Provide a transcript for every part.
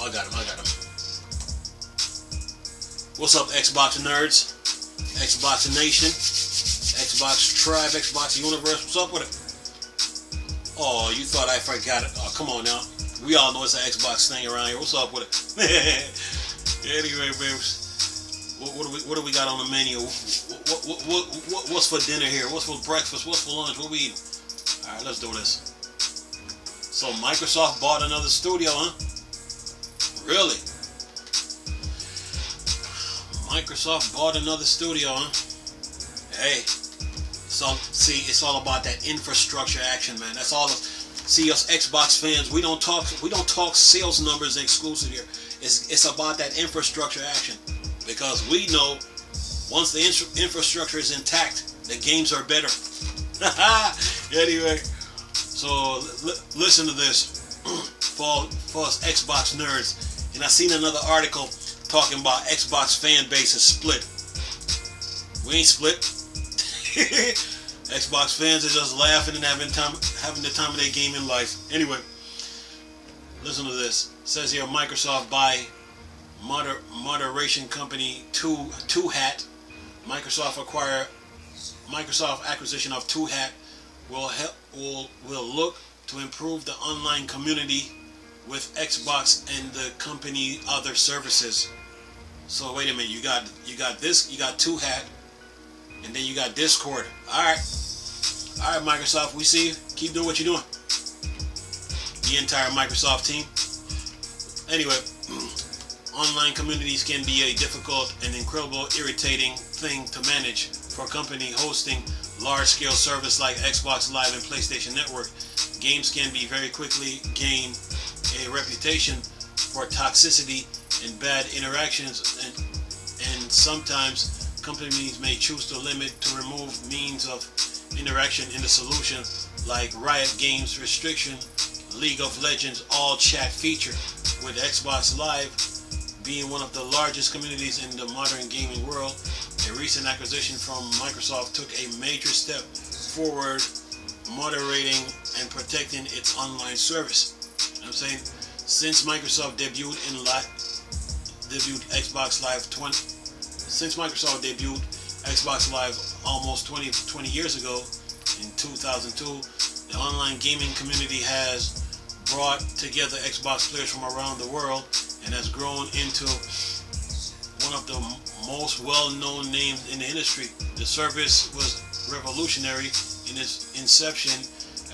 Oh, I got him. What's up, Xbox nerds? Xbox Nation, Xbox Tribe, Xbox Universe. What's up with it? Oh, you thought I forgot it? Oh, come on now. We all know it's an Xbox thing around here. What's up with it? Anyway, babes. What do we got on the menu? What's for dinner here? What's for breakfast? What's for lunch? What we eating? All right, let's do this. So Microsoft bought another studio, huh? Really? Microsoft bought another studio, huh? Hey, it's all about that infrastructure action, man. That's all. See, us Xbox fans, we don't talk sales numbers exclusive here. It's about that infrastructure action, because we know once the infrastructure is intact, the games are better. Anyway, so listen to this for us Xbox nerds. And I seen another article talking about Xbox fan base is split. We ain't split. Xbox fans are just laughing and having the time of their gaming life. Anyway, listen to this. It says here, Microsoft buy moderation company Two Hat. Microsoft acquisition of Two Hat will look to improve the online community with Xbox and the company other services. So wait a minute, you got Two Hat, and then you got Discord. All right, Microsoft, we see you. Keep doing what you're doing. The entire Microsoft team. Anyway, online communities can be a difficult and incredibly irritating thing to manage for a company hosting large-scale service like Xbox Live and PlayStation Network. Games can be very quickly gain a reputation for toxicity and bad interactions, and sometimes companies may choose to limit to remove means of interaction in the solution, like Riot Games restriction, League of Legends all chat feature. With Xbox Live being one of the largest communities in the modern gaming world, a recent acquisition from Microsoft took a major step forward moderating and protecting its online service. You know what I'm saying? Since Microsoft debuted Xbox Live almost 20 years ago in 2002, the online gaming community has brought together Xbox players from around the world and has grown into one of the most well-known names in the industry. The service was revolutionary in its inception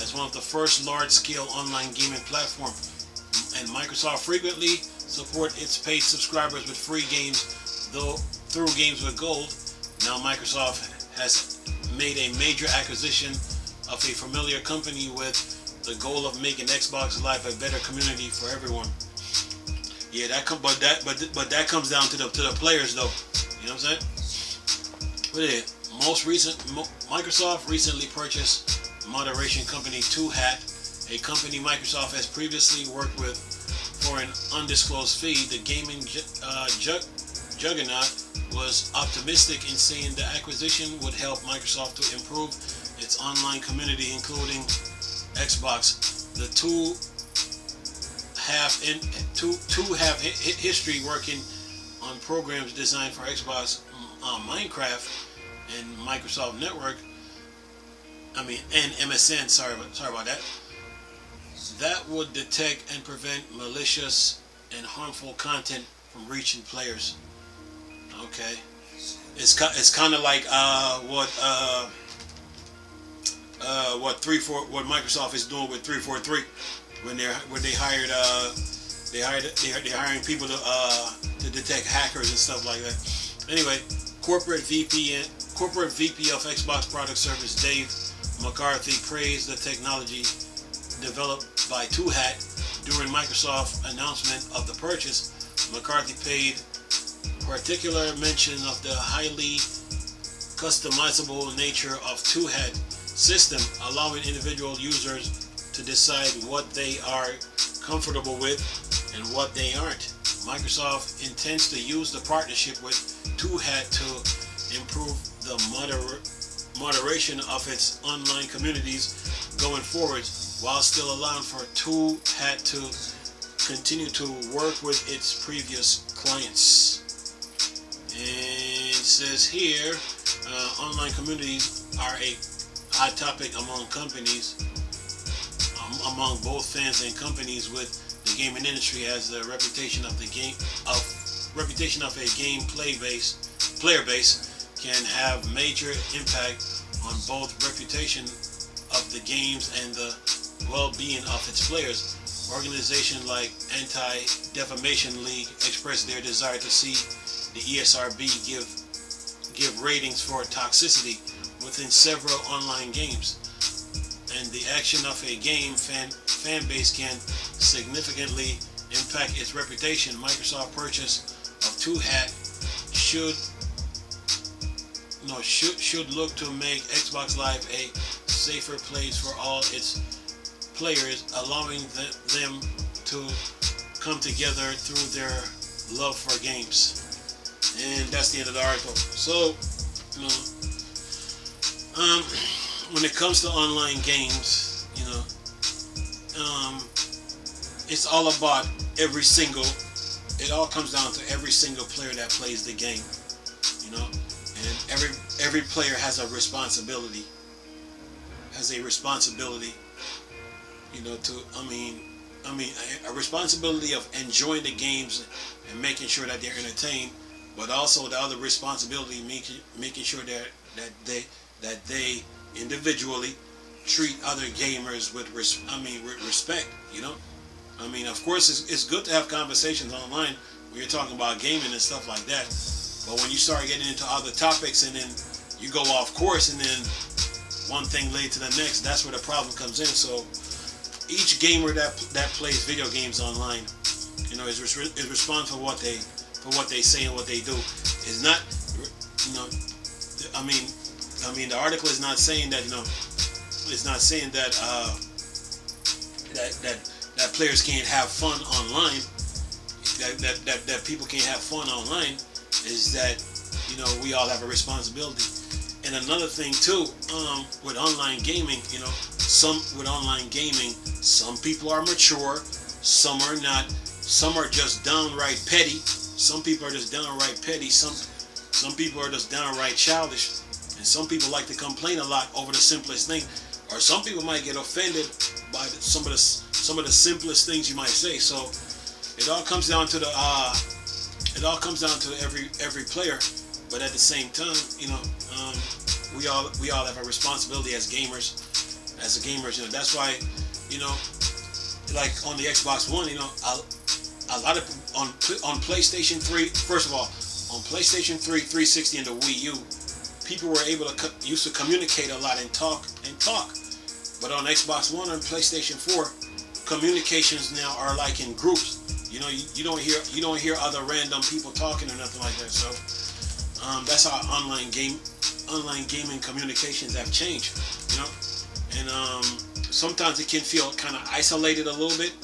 as one of the first large-scale online gaming platforms, and Microsoft frequently support its paid subscribers with free games, though through Games with Gold. Now Microsoft has made a major acquisition of a familiar company with the goal of making Xbox Live a better community for everyone. Yeah, that comes down to the players, though. You know what I'm saying? But yeah, Microsoft recently purchased moderation company Two Hat, a company Microsoft has previously worked with for an undisclosed fee. The gaming juggernaut was optimistic in saying the acquisition would help Microsoft to improve its online community, including Xbox. The two have history working on programs designed for Xbox, Minecraft, and Microsoft Network. And MSN. Sorry about that. That would detect and prevent malicious and harmful content from reaching players. Okay, it's kind of like what Microsoft is doing with 343 when they're hiring people to detect hackers and stuff like that. Anyway, corporate VP of Xbox Product Service Dave McCarthy praised the technology developed by Two Hat during Microsoft's announcement of the purchase. McCarthy paid particular mention of the highly customizable nature of Two Hat system, allowing individual users to decide what they are comfortable with and what they aren't. Microsoft intends to use the partnership with Two Hat to improve the moderation of its online communities going forward, while still allowing for Two Hat to continue to work with its previous clients. And it says here, online communities are a hot topic among companies, among both fans and companies. With the gaming industry as the reputation of a player base can have major impact on both reputation of the games and the well-being of its players. Organizations like Anti-Defamation League expressed their desire to see the ESRB give ratings for toxicity within several online games, and the action of a game fan base can significantly impact its reputation. Microsoft purchase of 2HAT should look to make Xbox Live a safer place for all its players, allowing them to come together through their love for games. And that's the end of the article. So, when it comes to online games, it's all about it all comes down to every single player that plays the game, and every player has a responsibility, a responsibility of enjoying the games and making sure that they're entertained, but also the other responsibility making sure that they individually treat other gamers with respect. Of course it's good to have conversations online when you're talking about gaming and stuff like that, but when you start getting into other topics and then you go off course and then one thing led to the next, that's where the problem comes in. So each gamer that plays video games online, is responsible for what they say and what they do. It's not, the article is not saying that, it's not saying that that players can't have fun online, that people can't have fun online. Is that, we all have a responsibility. And another thing too, with online gaming, some people are mature, some are not, some are just downright petty, some people are just downright petty, some people are just downright childish, and some people like to complain a lot over the simplest thing, or some people might get offended by some of the simplest things you might say. So it all comes down to every player. But at the same time, we all have a responsibility as gamers. That's why, like on the Xbox One, a lot of on PlayStation 3. First of all, on PlayStation 3, 360, and the Wii U, people were able to used to communicate a lot and talk. But on Xbox One and PlayStation 4, communications now are like in groups. You don't hear other random people talking or nothing like that. So that's how online gaming communications have changed. And sometimes it can feel kind of isolated a little bit.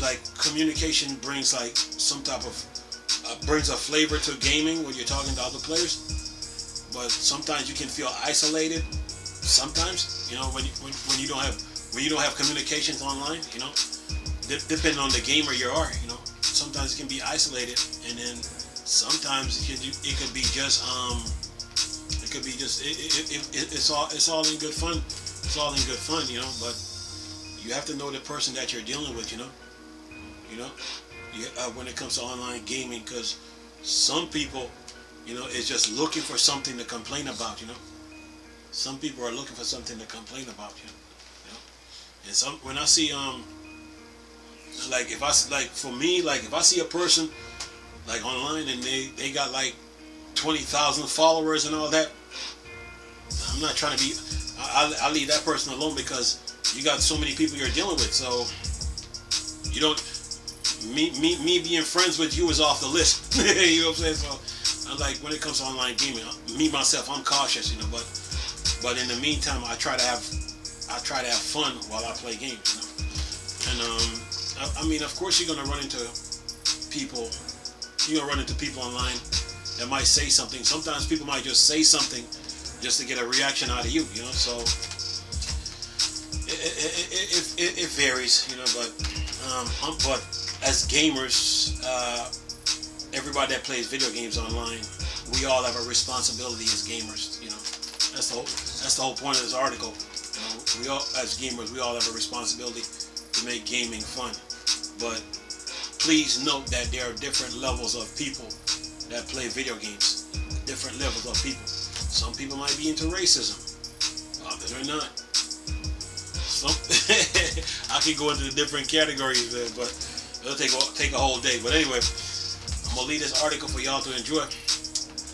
Like communication brings like some type of brings a flavor to gaming when you're talking to other players. But sometimes you can feel isolated. Sometimes, when you don't have communications online, depending on the gamer you are, sometimes it can be isolated, and then sometimes it could be just it's all in good fun. It's all in good fun, but you have to know the person that you're dealing with, when it comes to online gaming, because some people, is just looking for something to complain about, Some people are looking for something to complain about, And when I see if I see a person like online and they got like 20,000 followers and all that, I'm not trying to be. I leave that person alone, because you got so many people you're dealing with. So you don't. Me being friends with you is off the list. You know what I'm saying? So when it comes to online gaming, me myself, I'm cautious, But in the meantime, I try to have fun while I play games, And of course, you're gonna run into people. You're gonna run into people online that might say something. Sometimes people might just say something just to get a reaction out of you, So it varies, But But as gamers, everybody that plays video games online, we all have a responsibility as gamers. You know, that's the whole point of this article. You know, we all, as gamers, we all have a responsibility to make gaming fun. But please note that there are different levels of people that play video games. Different levels of people. Some people might be into racism. Others are not. I could go into the different categories there, but it'll take a whole day. But anyway, I'm gonna leave this article for y'all to enjoy.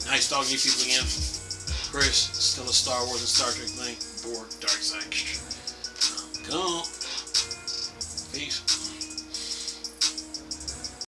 Nice talking to you people again. Chris, still a Star Wars and Star Trek thing. Bored, dark side. Come on. Peace.